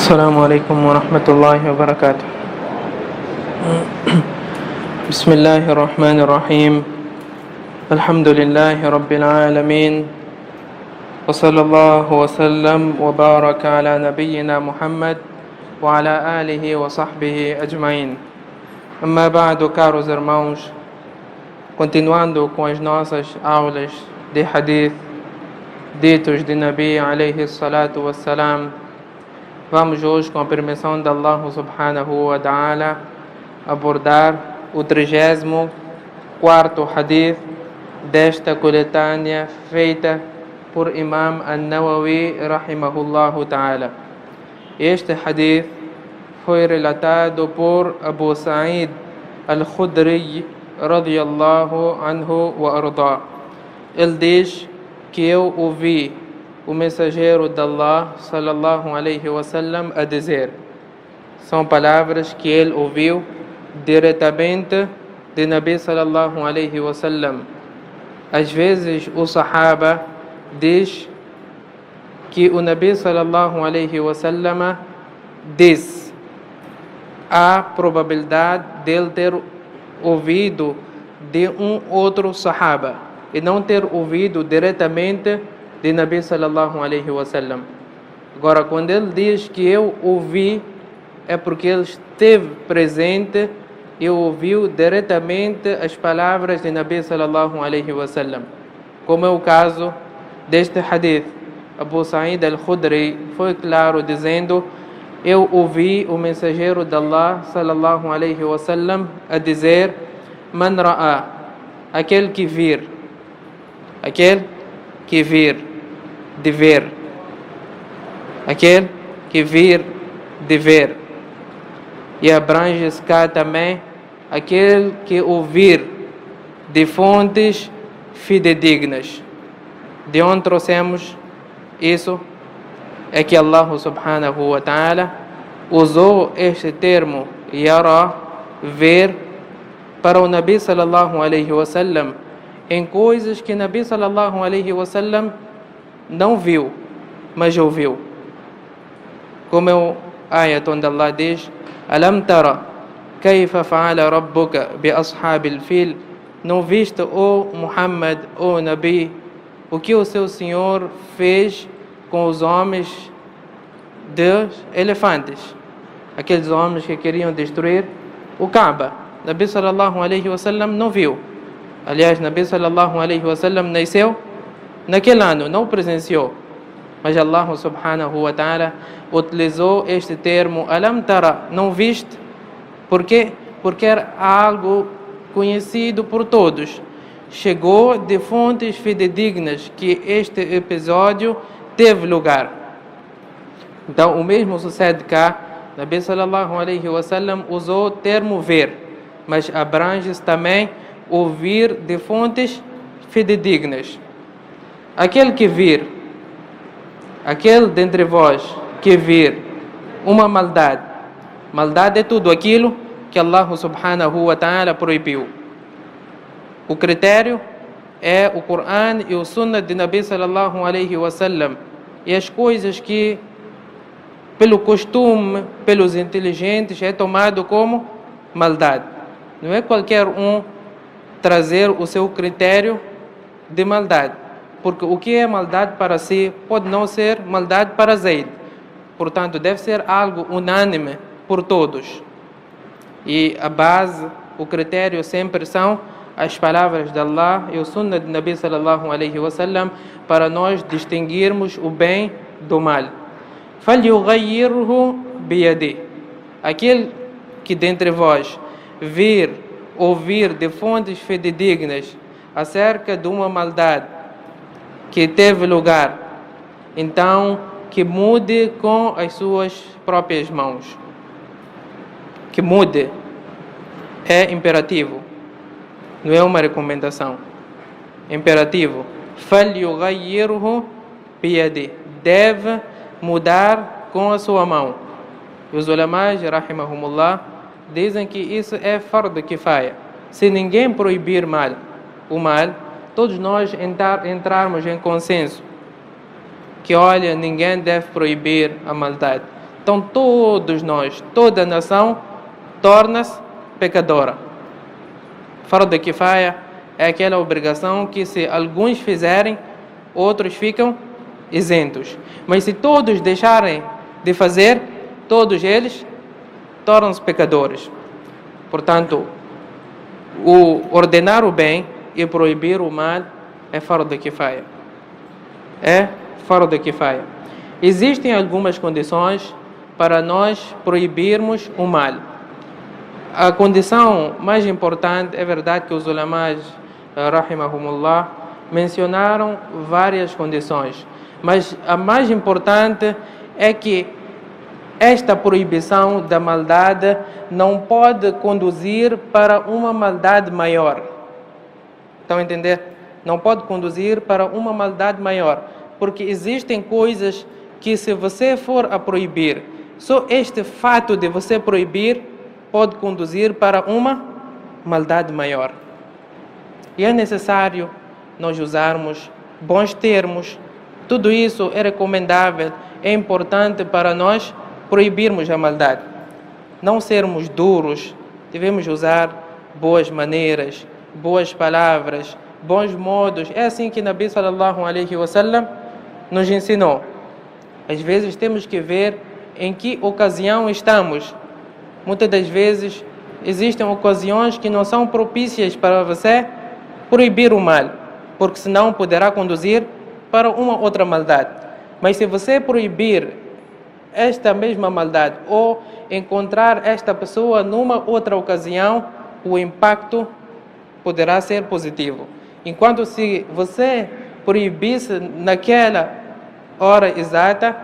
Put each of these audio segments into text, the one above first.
السلام عليكم ورحمة الله وبركاته. بسم الله الرحمن الرحيم. الحمد لله رب العالمين، وصلى الله وسلم وبارك على نبينا محمد وعلى آله وصحبه أجمعين. أما بعد, caros irmãos, continuando com as nossas aulas de hadith ditos de Nabi alayhi salatu wassalam, vamos hoje, com a permissão de Allah subhanahu wa ta'ala, abordar o 34º hadith desta coletânea feita por Imam An-Nawawi rahimahullahu ta'ala. Este hadith foi relatado por Abu Sa'id Al-Khudri radiyallahu anhu wa arda. Ele diz que eu ouvi o mensageiro de Allah sallallahu alaihi wasallam a dizer. São palavras que ele ouviu diretamente de Nabi sallallahu alaihi wasallam. Às vezes o Sahaba diz que o Nabi sallallahu alaihi wasallam diz. Há probabilidade dele ter ouvido de um outro Sahaba e não ter ouvido diretamente de Nabi sallallahu alaihi wasallam. Agora, quando ele diz que eu ouvi, é porque ele esteve presente e ouviu diretamente as palavras de Nabi sallallahu alaihi wasallam. Como é o caso deste hadith. Abu Sa'id al-Khudri foi claro dizendo: eu ouvi o mensageiro de Allah sallallahu alaihi wasallam a dizer: man ra'a, aquele que vir, de ver, aquele que vir de ver, e abrange-se cá também aquele que ouvir de fontes fidedignas. De onde trouxemos isso? É que Allah subhanahu wa ta'ala usou este termo yara, ver, para o Nabi sallallahu alaihi wasallam em coisas que Nabi sallallahu alaihi wasallam não viu, mas ouviu. Como é o ayat onde Allah diz: Alam tara kayfa fa'ala rabbuka bi ashabil fil. Não viste, ó Muhammad, ó Nabi, o que o seu Senhor fez com os homens dos elefantes, aqueles homens que queriam destruir o Kaaba. Nabi sallallahu alaihi wasallam não viu. Aliás, Nabi sallallahu alaihi wasallam nasceu naquele ano, não presenciou. Mas Allah subhanahu wa ta'ala utilizou este termo Alam tara, não viste? Por quê? Porque era algo conhecido por todos. Chegou de fontes fidedignas que este episódio teve lugar. Então, o mesmo sucede cá. Nabi sallallahu alaihi wasallam usou o termo ver, mas abrange também ouvir de fontes fidedignas. Aquele que vir, aquele dentre vós que vir uma maldade é tudo aquilo que Allah subhanahu wa ta'ala proibiu. O critério é o Coran e o Sunnah de Nabi sallallahu alaihi wasallam, e as coisas que pelo costume, pelos inteligentes, é tomado como maldade. Não é qualquer um trazer o seu critério de maldade, porque o que é maldade para si pode não ser maldade para Zaid. Portanto, deve ser algo unânime por todos. E a base, o critério sempre são as palavras de Allah e o Sunnah de Nabi sallallahu alaihi wasallam, para nós distinguirmos o bem do mal. فَلْيُغَيِّرْهُ بِيَدِهِ. Aquele que dentre vós vir, ouvir de fontes fidedignas acerca de uma maldade que teve lugar, então que mude com as suas próprias mãos. Que mude é imperativo, não é uma recomendação. Imperativo. فَلْيُغَيِّرْهُ بِيَدِهِ. Deve mudar com a sua mão. E os ulamás, rahimahumullah, dizem que isso é fardo kifaya. Se ninguém proibir o mal, todos nós entrarmos em consenso que, olha, ninguém deve proibir a maldade. Então todos nós, toda a nação, torna-se pecadora. Fardo kifaya é aquela obrigação que se alguns fizerem, outros ficam isentos. Mas se todos deixarem de fazer, todos eles tornam-se pecadores. Portanto, o ordenar o bem e proibir o mal é fardo kifaya. É fardo kifaya. Existem algumas condições para nós proibirmos o mal. A condição mais importante, é verdade que os ulamás, rahimahumullah, mencionaram várias condições, mas a mais importante é que esta proibição da maldade não pode conduzir para uma maldade maior. Estão a entender? Não pode conduzir para uma maldade maior, porque existem coisas que, se você for a proibir, só este fato de você proibir pode conduzir para uma maldade maior. E é necessário nós usarmos bons termos. Tudo isso é recomendável, é importante para nós proibirmos a maldade. Não sermos duros, devemos usar boas maneiras, boas palavras, bons modos. É assim que Nabi sallallahu alaihi wasallam nos ensinou. Às vezes temos que ver em que ocasião estamos. Muitas das vezes existem ocasiões que não são propícias para você proibir o mal, porque senão poderá conduzir para uma outra maldade. Mas se você proibir esta mesma maldade ou encontrar esta pessoa numa outra ocasião, o impacto poderá ser positivo. Enquanto se você proibisse naquela hora exata,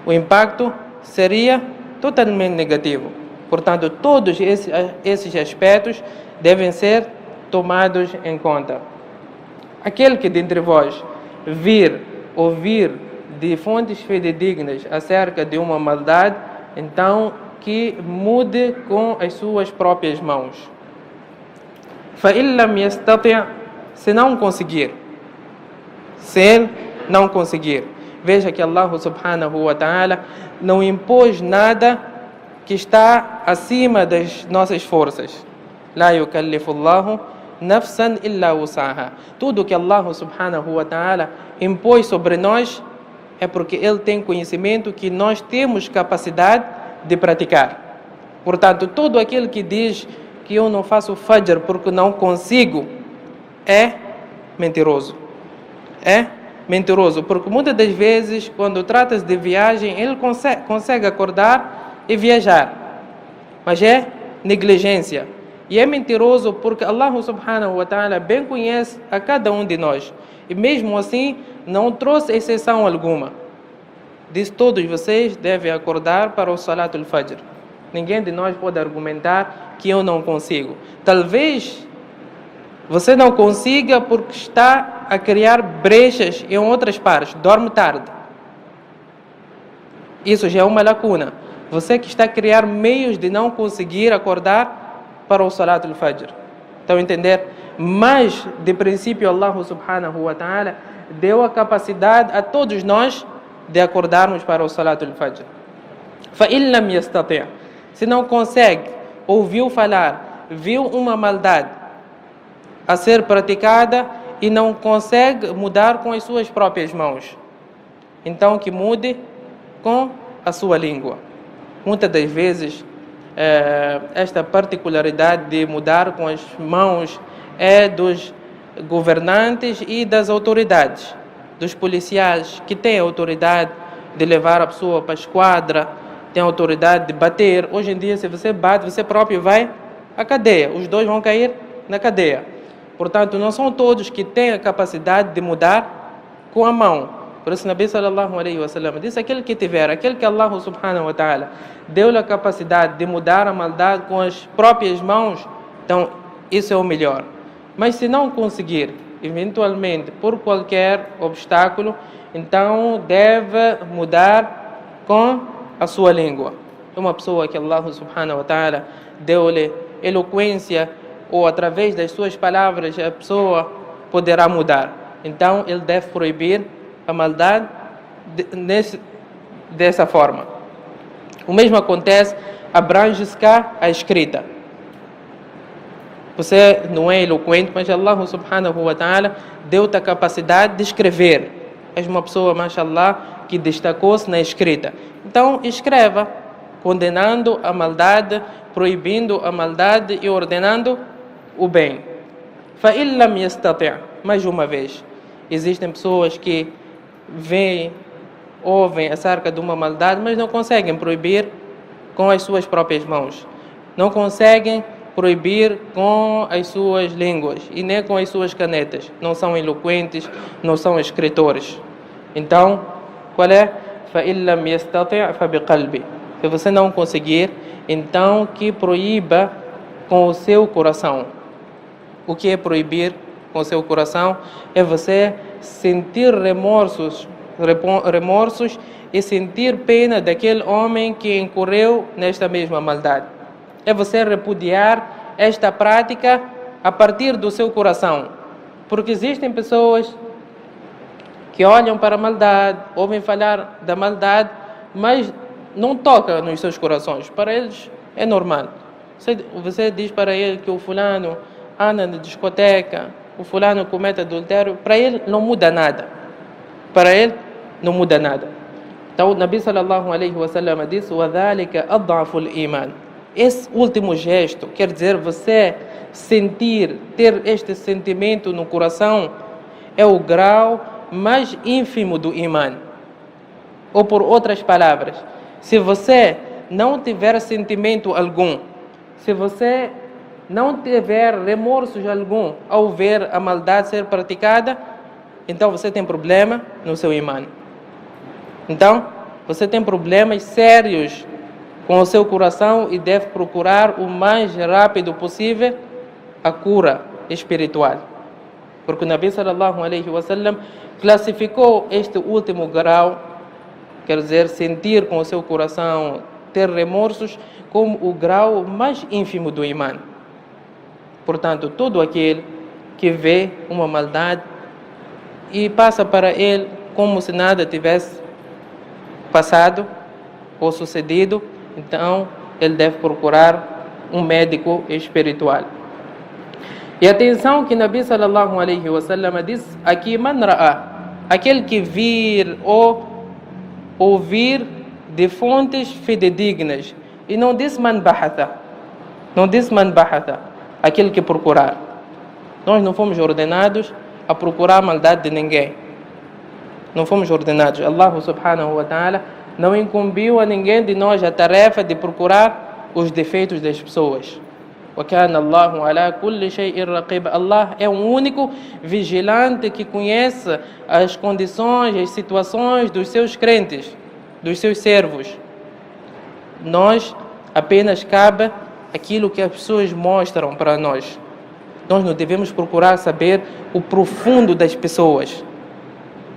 o impacto seria totalmente negativo. Portanto, todos esses aspectos devem ser tomados em conta. Aquele que dentre vós ouvir de fontes fidedignas acerca de uma maldade, então que mude com as suas próprias mãos. فَإِنْ لَمْ يَسْتَطِعْ, se não conseguir, veja que Allah subhanahu wa ta'ala não impôs nada que está acima das nossas forças. La yukallifullahu nafsan illa wusaha. Tudo que Allah subhanahu wa ta'ala impôs sobre nós é porque Ele tem conhecimento que nós temos capacidade de praticar. Portanto, todo aquele que diz que eu não faço fajr porque não consigo, é mentiroso. É mentiroso, porque muitas das vezes, quando trata-se de viagem, ele consegue acordar e viajar, mas é negligência. E é mentiroso porque Allah subhanahu wa ta'ala bem conhece a cada um de nós, e mesmo assim não trouxe exceção alguma. Diz: todos vocês devem acordar para o Salatul Fajr. Ninguém de nós pode argumentar que eu não consigo. Talvez você não consiga porque está a criar brechas em outras partes, dorme tarde. Isso já é uma lacuna. Você que está a criar meios de não conseguir acordar para o Salatul Fajr. Estão a entender? Mas, de princípio, Allah subhanahu wa ta'ala deu a capacidade a todos nós de acordarmos para o Salatul Fajr. فَإِنْ لَمْ يَسْتَطِعْ, se não consegue, ouviu falar, viu uma maldade a ser praticada e não consegue mudar com as suas próprias mãos, então que mude com a sua língua. Muitas das vezes esta particularidade de mudar com as mãos é dos governantes e das autoridades, dos policiais, que têm a autoridade de levar a pessoa para a esquadra, tem a autoridade de bater. Hoje em dia, se você bate, você próprio vai à cadeia, os dois vão cair na cadeia. Portanto, não são todos que têm a capacidade de mudar com a mão. Por isso, Nabi sallallahu alaihi wasallam disse: aquele que Allah subhanahu wa ta'ala deu-lhe a capacidade de mudar a maldade com as próprias mãos, então isso é o melhor. Mas se não conseguir, eventualmente, por qualquer obstáculo, então deve mudar com a sua língua. Uma pessoa que Allah subhanahu wa ta'ala deu-lhe eloquência, ou através das suas palavras a pessoa poderá mudar, então ele deve proibir a maldade dessa forma. O mesmo acontece, abrange-se cá a escrita. Você não é eloquente, mas Allah subhanahu wa ta'ala deu-te a capacidade de escrever. És uma pessoa, mashallah, que destacou-se na escrita. Então, escreva, condenando a maldade, proibindo a maldade e ordenando o bem. فَإِنْ لَمْ يَسْتَطِعْ. Mais uma vez, existem pessoas que veem, ouvem acerca de uma maldade, mas não conseguem proibir com as suas próprias mãos. Não conseguem proibir com as suas línguas e nem com as suas canetas. Não são eloquentes, não são escritores. Então, qual é? فَإِنْ لَمْ يَسْتَطِعْ فَبِقَلْبِ. Se você não conseguir, então que proíba com o seu coração. O que é proibir com o seu coração? É você sentir remorsos e sentir pena daquele homem que incorreu nesta mesma maldade. É você repudiar esta prática a partir do seu coração. Porque existem pessoas que olham para a maldade, ouvem falar da maldade, mas não toca nos seus corações. Para eles é normal. Você diz para ele que o fulano anda na discoteca, o fulano comete adultério, para ele não muda nada. Para ele não muda nada. Então o Nabi sallallahu alaihi wasallam disse: وَذَلِكَ أَضْعَفُ الْإِيمَانِ. Esse último gesto, quer dizer, você sentir, ter este sentimento no coração, é o grau mais ínfimo do Iman. Ou por outras palavras, se você não tiver sentimento algum, se você não tiver remorsos algum ao ver a maldade ser praticada, então você tem problema no seu Iman. Então, você tem problemas sérios com o seu coração e deve procurar o mais rápido possível a cura espiritual. Porque o Nabi sallallahu alaihi wasallam classificou este último grau, quer dizer, sentir com o seu coração, ter remorsos, como o grau mais ínfimo do Iman. Portanto, todo aquele que vê uma maldade e passa para ele como se nada tivesse passado ou sucedido, então ele deve procurar um médico espiritual. E atenção que Nabi sallallahu alaihi wasallam diz aqui: man ra'a, aquele que vir ou ouvir de fontes fidedignas. E não diz man bahatha, não diz man bahatha, aquele que procurar. Nós não fomos ordenados a procurar a maldade de ninguém. Não fomos ordenados. Allah subhanahu wa ta'ala não incumbiu a ninguém de nós a tarefa de procurar os defeitos das pessoas. وَكَانَ اللَّهُ عَلَى كُلِّ شَيْءٍ رَقِيبٍ. Allah é o único vigilante que conhece as condições, as situações dos seus crentes, dos seus servos. Nós apenas cabe aquilo que as pessoas mostram para nós. Nós não devemos procurar saber o profundo das pessoas.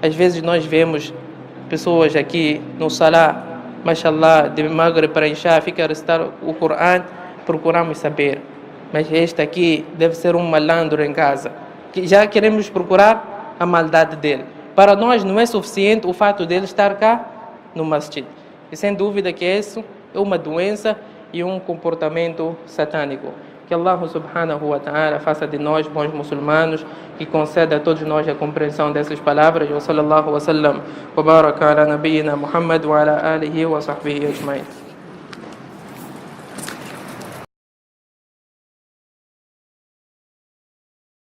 Às vezes nós vemos pessoas aqui no Salah, mashallah, de Maghrib para Isha, fica a recitar o Coran, procuramos saber. Mas este aqui deve ser um malandro em casa. Que já queremos procurar a maldade dele. Para nós não é suficiente o fato dele estar cá no masjid. E sem dúvida que isso é uma doença e um comportamento satânico. Que Allah subhanahu wa ta'ala faça de nós bons muçulmanos, que conceda a todos nós a compreensão dessas palavras. Wa sallallahu wa sallam wa baraka ala nabiyyina Muhammad wa ala alihi wa sahbihi ajma'in.